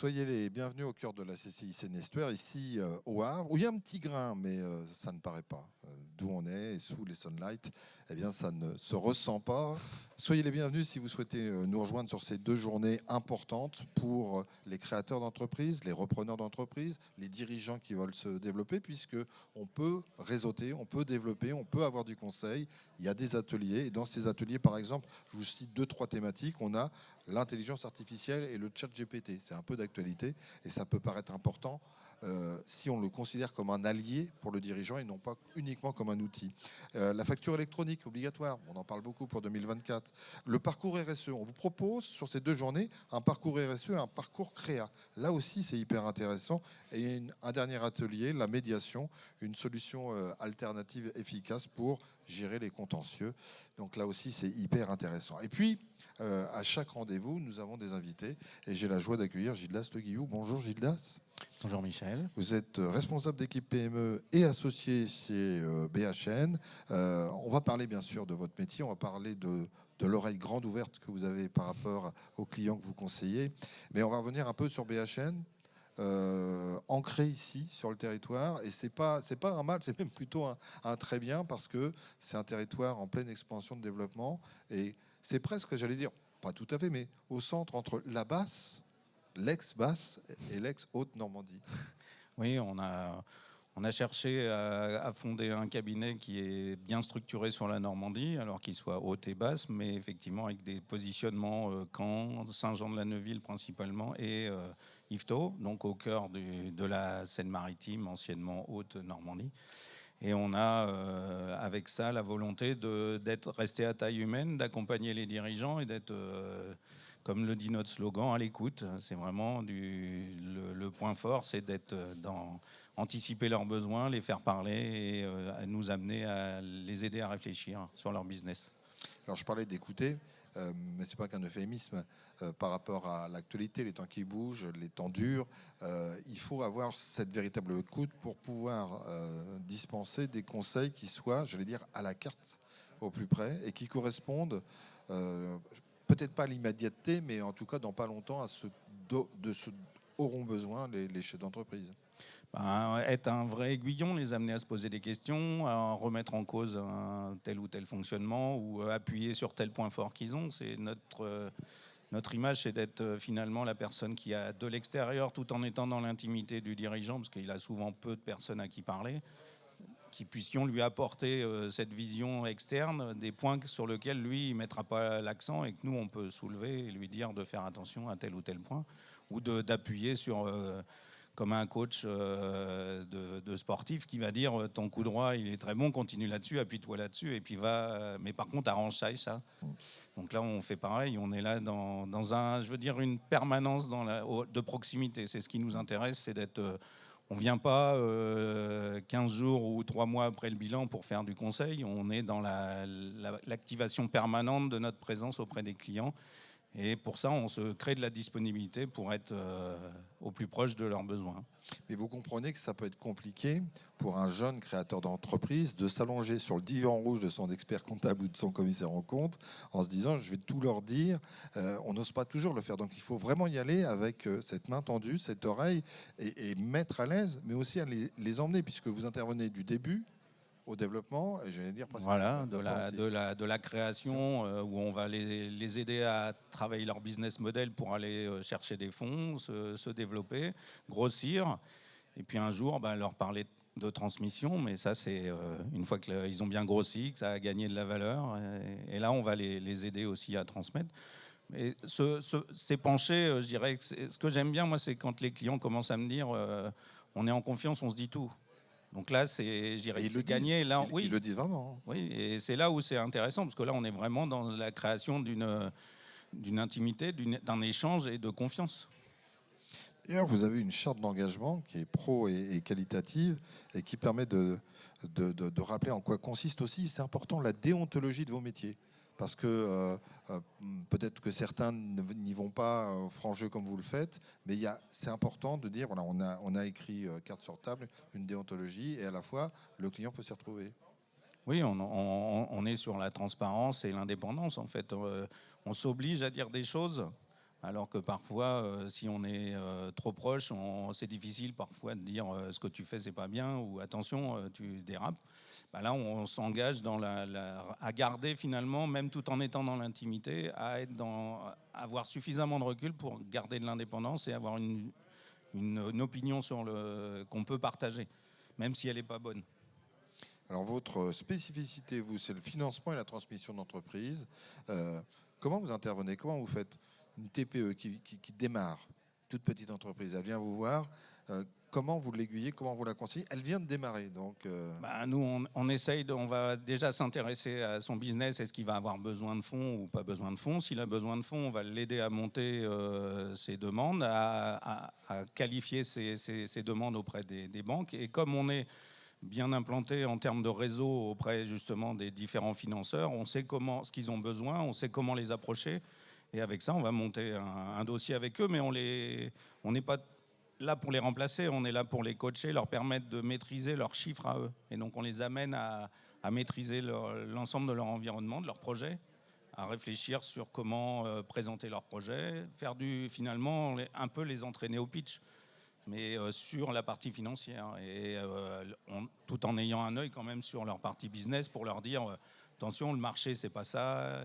Soyez les bienvenus au cœur de la CCI Seine-Estuaire, ici au Havre, où il y a un petit grain, mais ça ne paraît pas. D'où on est, et sous les sunlights, eh bien, ça ne se ressent pas. Soyez les bienvenus si vous souhaitez nous rejoindre sur ces 2 journées importantes pour les créateurs d'entreprises, les repreneurs d'entreprises, les dirigeants qui veulent se développer, puisque on peut réseauter, on peut développer, on peut avoir du conseil. Il y a des ateliers, et dans ces ateliers, par exemple, je vous cite 2-3 thématiques. On a l'intelligence artificielle et le chat GPT. C'est un peu d'actualité et ça peut paraître important si on le considère comme un allié pour le dirigeant et non pas uniquement comme un outil. La facture électronique obligatoire, on en parle beaucoup pour 2024. Le parcours RSE, on vous propose sur ces 2 journées un parcours RSE et un parcours créa. Là aussi, c'est hyper intéressant. Et un dernier atelier, la médiation, une solution alternative efficace pour gérer les contentieux. Donc là aussi, c'est hyper intéressant. Et puis, à chaque rendez-vous, nous avons des invités et j'ai la joie d'accueillir Gildas Le Guillou. Bonjour Gildas. Bonjour Michel. Vous êtes responsable d'équipe PME et associé chez BHN. On va parler bien sûr de votre métier, on va parler de l'oreille grande ouverte que vous avez par rapport aux clients que vous conseillez. Mais on va revenir un peu sur BHN. Ancré ici sur le territoire, et c'est pas un mal, c'est même plutôt un très bien, parce que c'est un territoire en pleine expansion de développement, et c'est presque, j'allais dire, pas tout à fait, mais au centre entre la Basse, l'ex-Basse et l'ex-Haute-Normandie. Oui, on a cherché à fonder un cabinet qui est bien structuré sur la Normandie, alors qu'il soit haute et basse, mais effectivement avec des positionnements Caen, Saint-Jean-de-la-Neuville principalement, et Yvetot, donc au cœur de la Seine-Maritime, anciennement Haute-Normandie. Et on a avec ça la volonté d'être resté à taille humaine, d'accompagner les dirigeants et d'être, comme le dit notre slogan, à l'écoute. C'est vraiment le point fort, c'est d'être anticiper leurs besoins, les faire parler et à nous amener à les aider à réfléchir sur leur business. Alors je parlais d'écouter, mais ce n'est pas qu'un euphémisme par rapport à l'actualité, les temps qui bougent, les temps durs. Il faut avoir cette véritable écoute pour pouvoir dispenser des conseils qui soient, j'allais dire, à la carte, au plus près, et qui correspondent peut-être pas à l'immédiateté, mais en tout cas dans pas longtemps à ce auront besoin les chefs d'entreprise. Être un vrai aiguillon, les amener à se poser des questions, à remettre en cause un tel ou tel fonctionnement ou appuyer sur tel point fort qu'ils ont. C'est notre image, c'est d'être finalement la personne qui a de l'extérieur, tout en étant dans l'intimité du dirigeant, parce qu'il a souvent peu de personnes à qui parler, qui puissions lui apporter cette vision externe, des points sur lesquels lui, il ne mettra pas l'accent et que nous, on peut soulever et lui dire de faire attention à tel ou tel point, ou d'appuyer sur... comme un coach de sportif qui va dire ton coup droit il est très bon, continue là-dessus, appuie-toi là-dessus et puis va, mais par contre arrange ça et ça. Donc là on fait pareil, on est là dans je veux dire une permanence de proximité. C'est ce qui nous intéresse, c'est d'être, on vient pas 15 jours ou 3 mois après le bilan pour faire du conseil, on est dans l'activation permanente de notre présence auprès des clients. Et pour ça, on se crée de la disponibilité pour être au plus proche de leurs besoins. Mais vous comprenez que ça peut être compliqué pour un jeune créateur d'entreprise de s'allonger sur le divan rouge de son expert comptable ou de son commissaire en compte en se disant je vais tout leur dire. On n'ose pas toujours le faire. Donc il faut vraiment y aller avec cette main tendue, cette oreille et mettre à l'aise, mais aussi à les emmener, puisque vous intervenez du début au développement, et j'allais dire presque voilà, de la création où on va les aider à travailler leur business model pour aller chercher des fonds, se développer, grossir, et puis un jour leur parler de transmission, mais ça c'est une fois qu'ils ont bien grossi, que ça a gagné de la valeur, et là on va les aider aussi à transmettre. Mais s'épancher, je dirais que ce que j'aime bien moi, c'est quand les clients commencent à me dire on est en confiance, on se dit tout. Donc là, c'est, je dirais, c'est gagné. Là, oui, ils le disent vraiment. Oui, et c'est là où c'est intéressant, parce que là, on est vraiment dans la création d'une intimité, d'un échange et de confiance. D'ailleurs, vous avez une charte d'engagement qui est pro et qualitative et qui permet de rappeler en quoi consiste aussi, c'est important, la déontologie de vos métiers. Parce que peut-être que certains n'y vont pas franc jeu comme vous le faites, mais c'est important de dire, voilà, on a écrit carte sur table, une déontologie, et à la fois, le client peut s'y retrouver. Oui, on est sur la transparence et l'indépendance, en fait. On s'oblige à dire des choses Alors que parfois, si on est trop proche, c'est difficile parfois de dire ce que tu fais, c'est pas bien, ou attention, tu dérapes. Bah là, on s'engage à garder finalement, même tout en étant dans l'intimité, à avoir suffisamment de recul pour garder de l'indépendance et avoir une opinion qu'on peut partager, même si elle n'est pas bonne. Alors votre spécificité, vous, c'est le financement et la transmission d'entreprise. Comment vous intervenez? Comment vous faites une TPE qui démarre, toute petite entreprise, elle vient vous voir, comment vous l'aiguillez, comment vous la conseillez? Elle vient de démarrer, donc... Nous, on va déjà s'intéresser à son business. Est-ce qu'il va avoir besoin de fonds ou pas besoin de fonds? S'il a besoin de fonds, on va l'aider à monter ses demandes, à qualifier ses demandes auprès des banques. Et comme on est bien implanté en termes de réseau auprès justement des différents financeurs, on sait ce qu'ils ont besoin, on sait comment les approcher. Et avec ça, on va monter un dossier avec eux, mais on n'est pas là pour les remplacer, on est là pour les coacher, leur permettre de maîtriser leurs chiffres à eux. Et donc on les amène à maîtriser l'ensemble de leur environnement, de leur projet, à réfléchir sur comment présenter leur projet, finalement un peu les entraîner au pitch, mais sur la partie financière, et tout en ayant un œil quand même sur leur partie business pour leur dire attention, le marché c'est pas ça,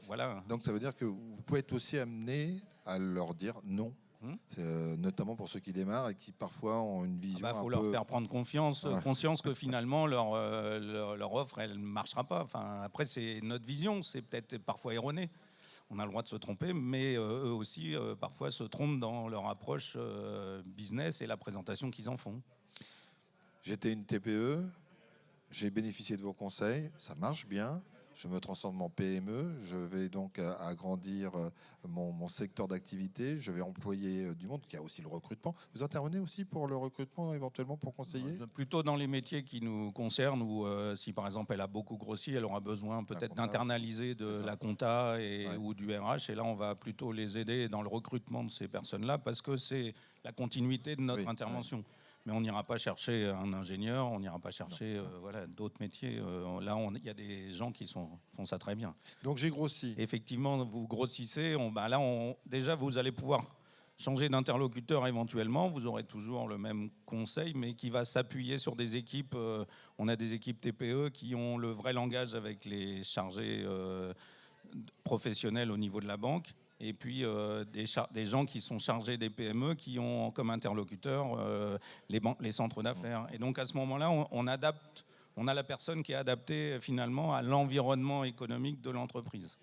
voilà. Donc ça veut dire que vous pouvez être aussi amené à leur dire non, notamment pour ceux qui démarrent et qui parfois ont une vision faut leur faire prendre conscience que finalement leur offre elle ne marchera pas. Enfin, après c'est notre vision, c'est peut-être parfois erroné. On a le droit de se tromper, mais eux aussi, parfois, se trompent dans leur approche business et la présentation qu'ils en font. J'étais une TPE, j'ai bénéficié de vos conseils, ça marche bien. Je me transforme en PME, je vais donc agrandir mon secteur d'activité, je vais employer du monde, il y a aussi le recrutement. Vous intervenez aussi pour le recrutement, éventuellement pour conseiller? Plutôt dans les métiers qui nous concernent, où si par exemple elle a beaucoup grossi, elle aura besoin peut-être d'internaliser de la compta ou du RH, et là on va plutôt les aider dans le recrutement de ces personnes-là, parce que c'est la continuité de notre intervention. Mais on n'ira pas chercher un ingénieur, on n'ira pas chercher d'autres métiers. Là, il y a des gens qui font ça très bien. Donc j'ai grossi. Effectivement, vous grossissez. Déjà, vous allez pouvoir changer d'interlocuteur éventuellement. Vous aurez toujours le même conseil, mais qui va s'appuyer sur des équipes. On a des équipes TPE qui ont le vrai langage avec les chargés professionnels au niveau de la banque. Et puis des gens qui sont chargés des PME, qui ont comme interlocuteur les centres d'affaires. Et donc à ce moment-là, on a la personne qui est adaptée finalement à l'environnement économique de l'entreprise.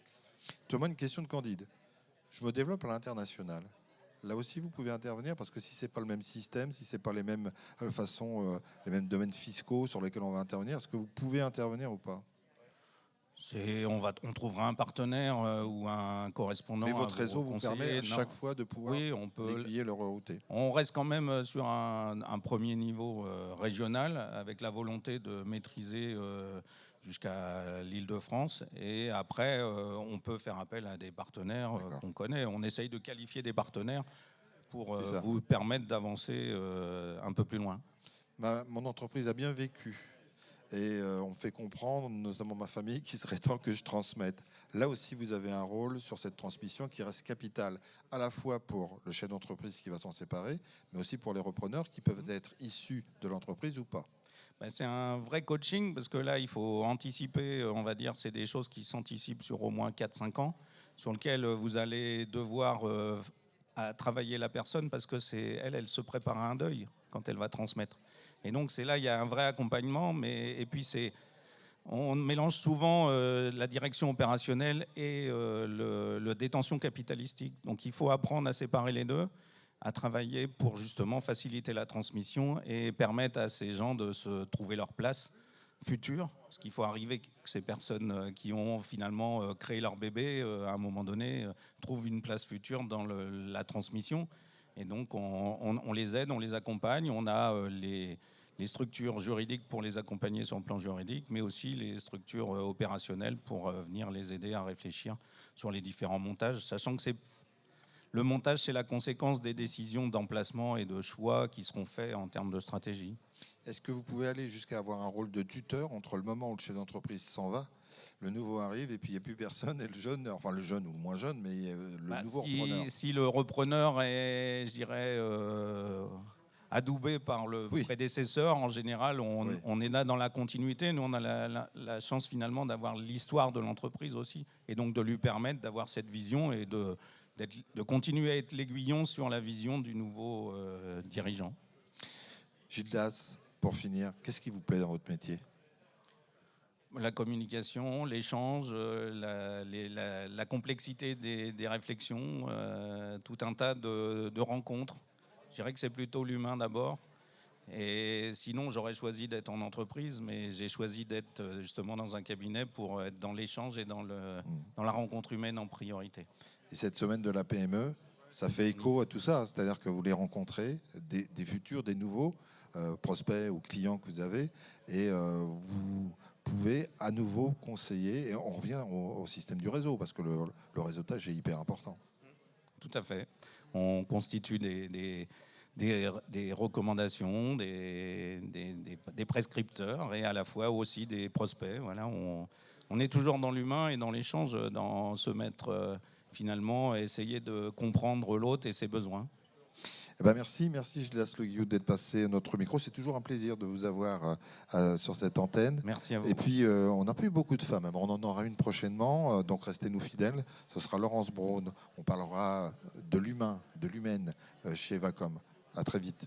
Thomas, une question de Candide. Je me développe à l'international. Là aussi, vous pouvez intervenir, parce que si ce n'est pas le même système, si ce n'est pas les mêmes façons, les mêmes domaines fiscaux sur lesquels on va intervenir, est-ce que vous pouvez intervenir ou pas? On trouvera un partenaire ou un correspondant. Mais votre réseau vous permet à chaque fois de pouvoir aiguiller le rerouter. On reste quand même sur un premier niveau régional, avec la volonté de maîtriser jusqu'à l'Île-de-France. Et après, on peut faire appel à des partenaires qu'on connaît. On essaye de qualifier des partenaires pour vous permettre d'avancer un peu plus loin. Mon entreprise a bien vécu. Et on me fait comprendre, notamment ma famille, qu'il serait temps que je transmette. Là aussi, vous avez un rôle sur cette transmission qui reste capital, à la fois pour le chef d'entreprise qui va s'en séparer, mais aussi pour les repreneurs qui peuvent être issus de l'entreprise ou pas. C'est un vrai coaching, parce que là, il faut anticiper, on va dire, c'est des choses qui s'anticipent sur au moins 4-5 ans, sur lesquelles vous allez devoir travailler la personne, parce que elle se prépare à un deuil quand elle va transmettre. Et donc, c'est là, il y a un vrai accompagnement, et puis on mélange souvent la direction opérationnelle et le détention capitalistique. Donc, il faut apprendre à séparer les deux, à travailler pour justement faciliter la transmission et permettre à ces gens de se trouver leur place future. Parce qu'il faut arriver que ces personnes qui ont finalement créé leur bébé, à un moment donné, trouvent une place future dans la transmission. Et donc, on les aide, on les accompagne. On a les structures juridiques pour les accompagner sur le plan juridique, mais aussi les structures opérationnelles pour venir les aider à réfléchir sur les différents montages, sachant que le montage, c'est la conséquence des décisions d'emplacement et de choix qui seront faits en termes de stratégie. Est-ce que vous pouvez aller jusqu'à avoir un rôle de tuteur entre le moment où le chef d'entreprise s'en va, le nouveau arrive et puis il n'y a plus personne et le jeune, enfin le jeune ou le moins jeune, mais le nouveau repreneur. Si le repreneur est, je dirais, adoubé par le prédécesseur, en général, on est là dans la continuité. Nous, on a la chance finalement d'avoir l'histoire de l'entreprise aussi, et donc de lui permettre d'avoir cette vision et de continuer à être l'aiguillon sur la vision du nouveau dirigeant. Gilles Das, pour finir, qu'est-ce qui vous plaît dans votre métier ? La communication, l'échange, la complexité des réflexions, tout un tas de rencontres. Je dirais que c'est plutôt l'humain d'abord. Et sinon, j'aurais choisi d'être en entreprise, mais j'ai choisi d'être justement dans un cabinet pour être dans l'échange et dans la rencontre humaine en priorité. Et cette semaine de la PME, ça fait écho à tout ça, c'est-à-dire que vous les rencontrez, des futurs, des nouveaux prospects ou clients que vous avez, et vous pouvez à nouveau conseiller, et on revient au système du réseau, parce que le réseautage est hyper important. Tout à fait. On constitue des recommandations, des prescripteurs, et à la fois aussi des prospects. Voilà, on est toujours dans l'humain et dans l'échange, dans se mettre finalement, essayer de comprendre l'autre et ses besoins. Eh ben merci Gilles Das Le Guillou d'être passé à notre micro. C'est toujours un plaisir de vous avoir sur cette antenne. Merci à vous. Et puis, on n'a pas eu beaucoup de femmes. On en aura une prochainement, donc restez-nous fidèles. Ce sera Laurence Braun. On parlera de l'humain, de l'humaine chez Vacom. À très vite.